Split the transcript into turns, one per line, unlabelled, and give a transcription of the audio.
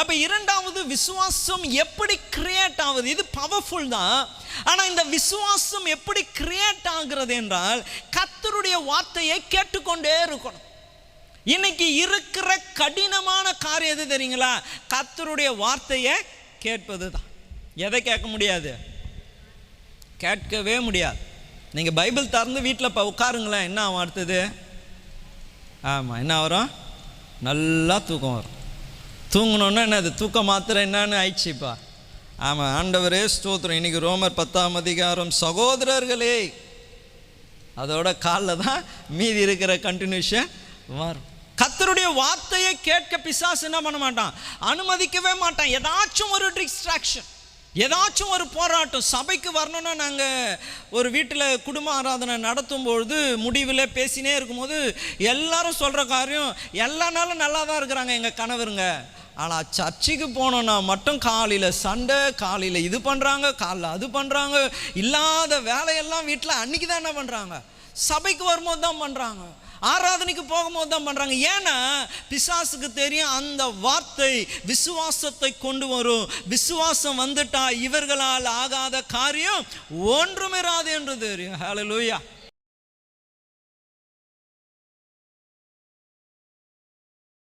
அப்ப இரண்டாவது, விசுவாசம் எப்படி கிரியேட் ஆகுது? இது பவர்ஃபுல் தான். ஆனா இந்த விசுவாசம் எப்படி கிரியேட் ஆகிறது என்றால், கர்த்தருடைய வார்த்தையை கேட்டுக்கொண்டே இருக்கணும். இன்னைக்கு இருக்கிற கடினமான காரியம் எது தெரியுங்களா? கர்த்தருடைய வார்த்தையை கேட்பது தான். எதை கேட்க முடியாது? கேட்கவே முடியாது. நீங்கள் பைபிள் திறந்து வீட்டில் உட்காருங்களேன், என்ன ஆகும் அடுத்தது? ஆமாம், என்ன வரும்? நல்லா தூக்கம் வரும். தூங்கணுன்னா என்னது? தூக்கம் மாத்திரம் என்னன்னு ஆயிடுச்சுப்பா. ஆமாம், ஆண்டவரே ஸ்தோத்திரம். இன்றைக்கி ரோமர் 10ஆம் அதிகாரம், சகோதரர்களே, அதோட காலில் தான் மீதி இருக்கிற கண்டினியூஷன் வரும். கர்த்தருடைய வார்த்தையை கேட்க பிசாசு என்ன பண்ண மாட்டான்? அனுமதிக்கவே மாட்டான். ஏதாச்சும் ஒரு டிஸ்ட்ராக்ஷன், ஏதாச்சும் ஒரு போராட்டம். சபைக்கு வரணும்னா நாங்கள் ஒரு வீட்டில் குடும்ப ஆராதனை நடத்தும் பொழுது முடிவில் பேசினே இருக்கும்போது எல்லாரும் சொல்கிற காரியம், எல்லா நாளும் நல்லா தான் இருக்கிறாங்க எங்கள் கணவருங்க, ஆனால் சர்ச்சுக்கு போனோன்னா மட்டும் காலையில் சண்டை, காலையில் இது பண்ணுறாங்க, காலையில் அது பண்ணுறாங்க, இல்லாத வேலையெல்லாம் வீட்டில் அன்றைக்கி தான் என்ன பண்ணுறாங்க, சபைக்கு வரும்போது தான் பண்ணுறாங்க, ஆராதனைக்கு போகும்போது தான் பண்ணுறாங்க. ஏன்னா பிசாசுக்கு தெரியும் அந்த வார்த்தை விசுவாசத்தை கொண்டு வரும். விசுவாசம் வந்துட்டா இவர்களால் ஆகாத காரியம் ஒன்றுமிராது என்று தெரியும். ஹல்லேலூயா.